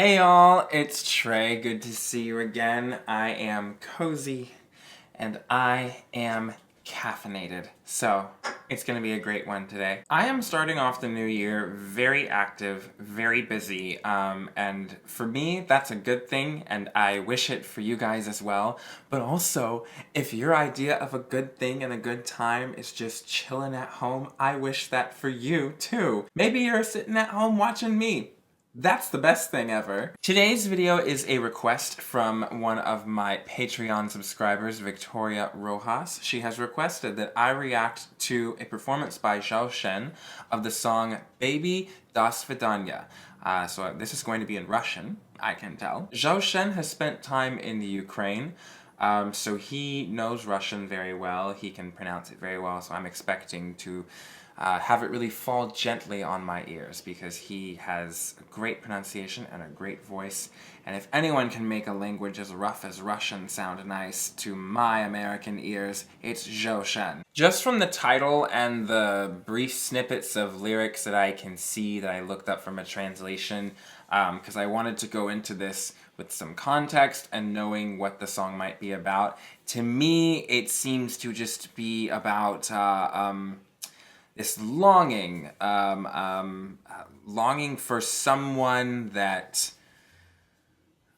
Hey y'all, it's Trey. Good to see you again. I am cozy and I am caffeinated. So, it's gonna be a great one today. I am starting off the new year very active, very busy, and for me, that's a good thing, and I wish it for you guys as well. But also, if your idea of a good thing and a good time is just chilling at home, I wish that for you too. Maybe you're sitting at home watching me. That's the best thing ever. Today's video is a request from one of my Patreon subscribers, Victoria Rojas. She has requested that I react to a performance by Shen of the song Baby Do Svidaniya. So this is going to be in Russian, I can tell. Shen has spent time in the Ukraine, so he knows Russian very well. He can pronounce it very well, so I'm expecting to have it really fall gently on my ears because he has a great pronunciation and a great voice. And if anyone can make a language as rough as Russian sound nice to my American ears, it's Zhou Shen. Just from the title and the brief snippets of lyrics that I can see that I looked up from a translation, because I wanted to go into this with some context and knowing what the song might be about. To me, it seems to just be about this longing, longing for someone that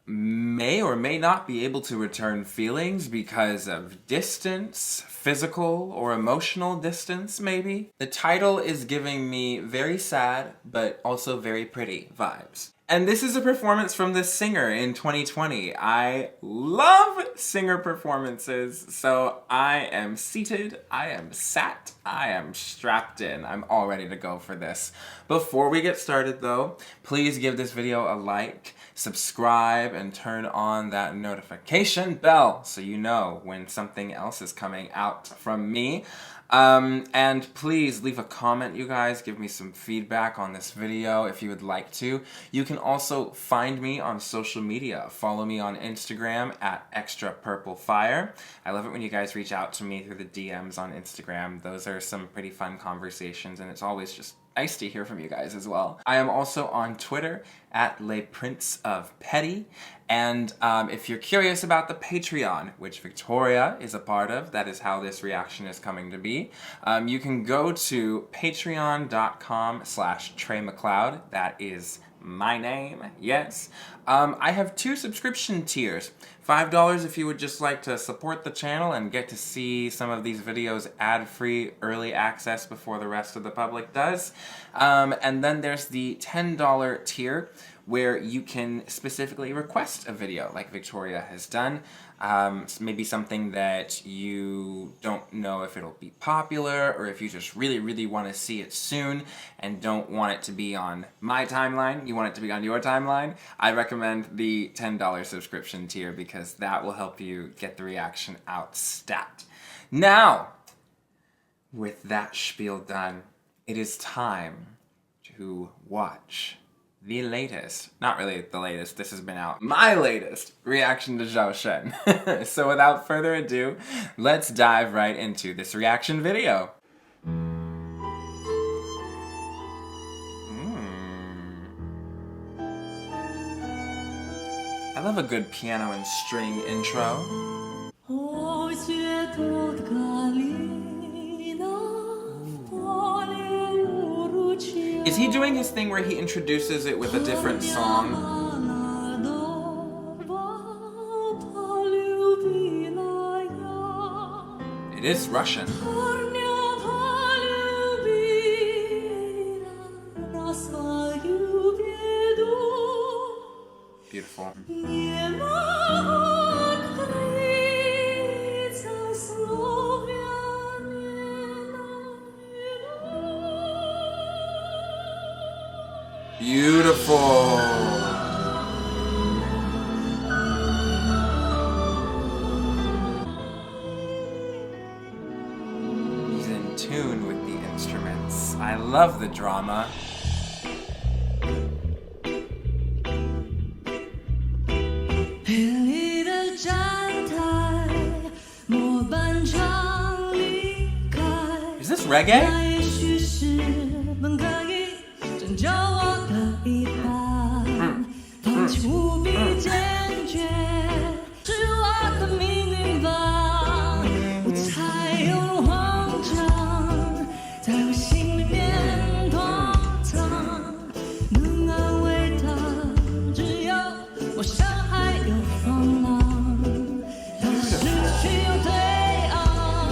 may or may not be able to return feelings because of distance, physical or emotional distance, maybe. The title is giving me very sad, but also very pretty vibes. And this is a performance from this singer in 2020. I love singer performances, so I am seated, I am sat, I am strapped in. I'm all ready to go for this. Before we get started though, please give this video a like, subscribe, and turn on that notification bell so you know when something else is coming out from me. And please leave a comment, you guys. Give me some feedback on this video if you would like to. You can also find me on social media. Follow me on Instagram at extrapurplefire. I love it when you guys reach out to me through the DMs on Instagram. Those are some pretty fun conversations, and it's always just nice to hear from you guys as well. I am also on Twitter at LePrinceOfPetty, and if you're curious about the Patreon, which Victoria is a part of, that is how this reaction is coming to be, you can go to patreon.com/TreyMcLeod. That is my name, yes. I have 2 subscription tiers. $5 if you would just like to support the channel and get to see some of these videos ad-free, early access before the rest of the public does. And then there's the $10 tier where you can specifically request a video like Victoria has done. Maybe something that you don't know if it'll be popular, or if you just really, really want to see it soon and don't want it to be on my timeline, you want it to be on your timeline. I recommend the $10 subscription tier because that will help you get the reaction out stat. Now, with that spiel done, it is time to watch the latest, not really the latest, this has been out, my latest reaction to Zhou Shen. So without further ado, let's dive right into this reaction video. I love a good piano and string intro. Is he doing his thing where he introduces it with a different song? It is Russian. Beautiful. Beautiful. He's in tune with the instruments. I love the drama. Is this reggae?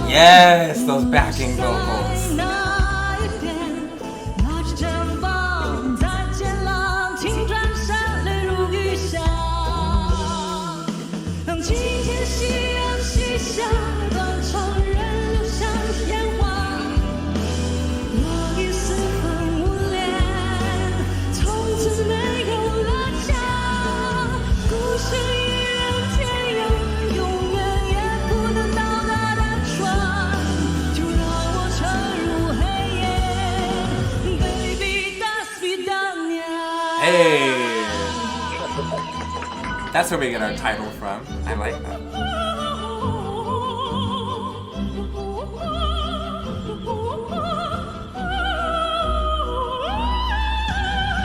Yes, those backing vocals. Hey! That's where we get our title from. I like that.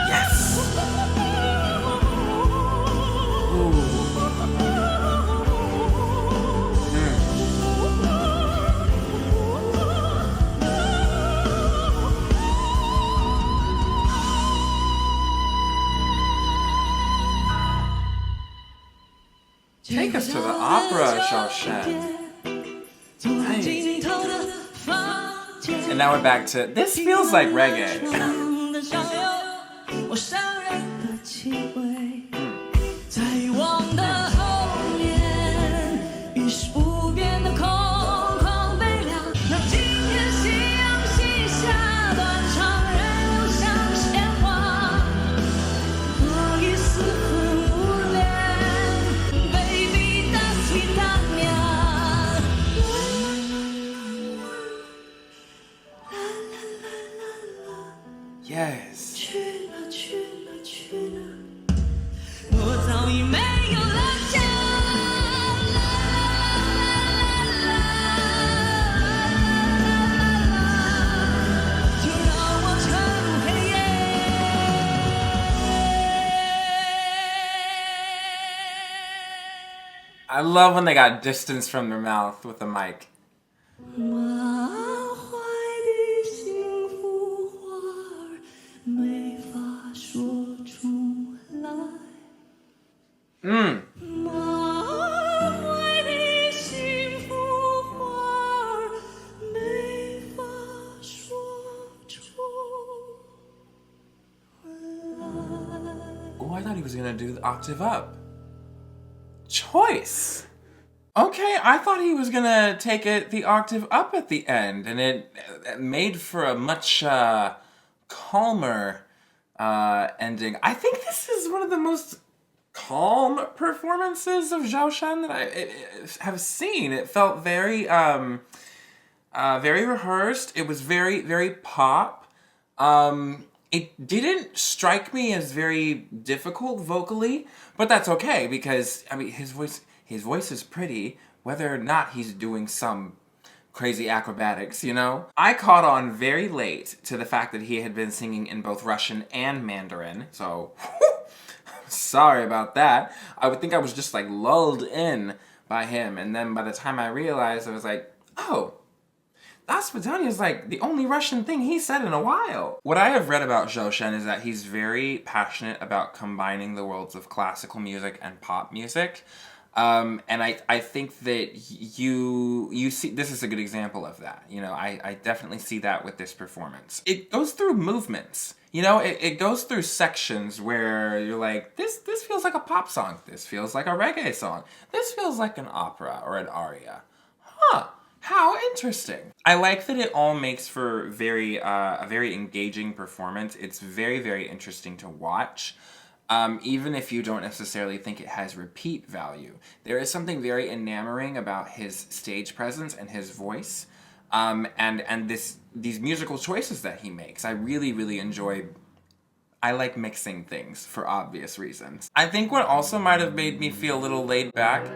Yes! Take us to the opera, Shen. Hey. And now we're back to, this feels like reggae. Yes. I love when they got distance from their mouth with the mic. Oh, I thought he was gonna do the octave up. Choice. Okay, I thought he was gonna take it the octave up at the end, and it made for a much calmer ending. I think this is one of the most calm performances of Zhou Shen that I have seen. It felt very, very rehearsed. It was very, very pop. It didn't strike me as very difficult vocally, but that's okay because, I mean, his voice is pretty, whether or not he's doing some crazy acrobatics, you know? I caught on very late to the fact that he had been singing in both Russian and Mandarin, so sorry about that. I would think I was just like lulled in by him, and then by the time I realized, I was like, oh, that's is like the only Russian thing he said in a while. What I have read about Zhou Shen is that he's very passionate about combining the worlds of classical music and pop music. And I think that you see, this is a good example of that. You know, I definitely see that with this performance. It goes through movements. You know, it goes through sections where you're like, this feels like a pop song. This feels like a reggae song. This feels like an opera or an aria. Huh. How interesting. I like that it all makes for a very engaging performance. It's very, very interesting to watch. Even if you don't necessarily think it has repeat value. There is something very enamoring about his stage presence and his voice, and these musical choices that he makes. I really, really enjoy. I like mixing things for obvious reasons. I think what also might have made me feel a little laid back.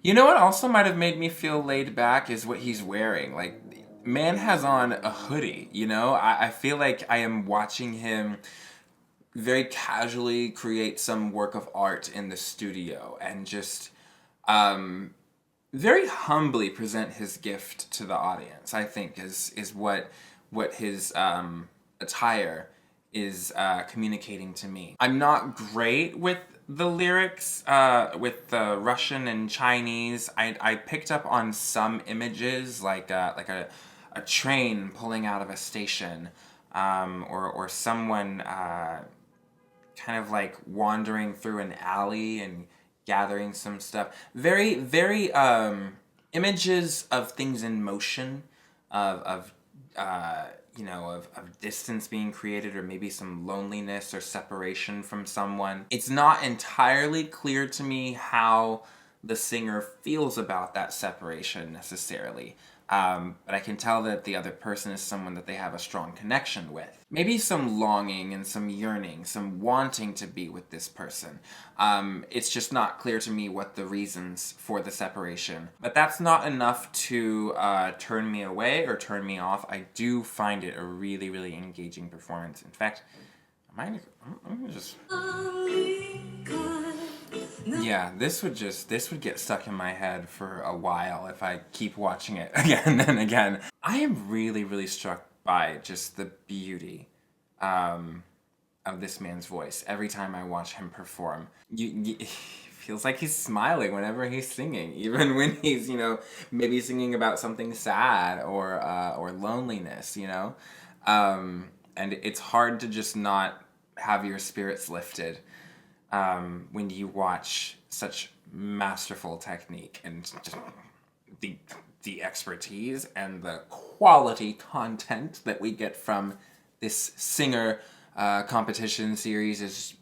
You know what also might have made me feel laid back is what he's wearing. Like, man has on a hoodie, you know? I feel like I am watching him very casually create some work of art in the studio and just very humbly present his gift to the audience. I think is what his attire is communicating to me. I'm not great with the lyrics, with the Russian and Chinese. I picked up on some images like a train pulling out of a station, or someone kind of like wandering through an alley and gathering some stuff. Very images of things in motion, of of distance being created, or maybe some loneliness or separation from someone. It's not entirely clear to me how the singer feels about that separation necessarily. But I can tell that the other person is someone that they have a strong connection with. Maybe some longing and some yearning, some wanting to be with this person. It's just not clear to me what the reasons for the separation. But that's not enough to turn me away or turn me off. I do find it a really, really engaging performance. In fact, I'm gonna just... Yeah, this would get stuck in my head for a while if I keep watching it again and again. I am really, really struck by just the beauty of this man's voice every time I watch him perform. It feels like he's smiling whenever he's singing, even when he's, maybe singing about something sad or loneliness, and it's hard to just not have your spirits lifted when you watch such masterful technique and just the expertise and the quality content that we get from this singer competition series is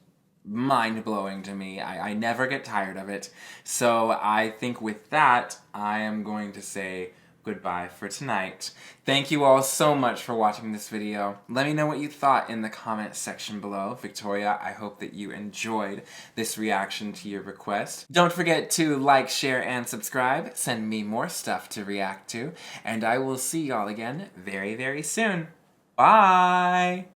mind-blowing to me. I never get tired of it. So I think with that, I am going to say goodbye for tonight. Thank you all so much for watching this video. Let me know what you thought in the comment section below. Victoria, I hope that you enjoyed this reaction to your request. Don't forget to like, share, and subscribe. Send me more stuff to react to. And I will see y'all again very, very soon. Bye!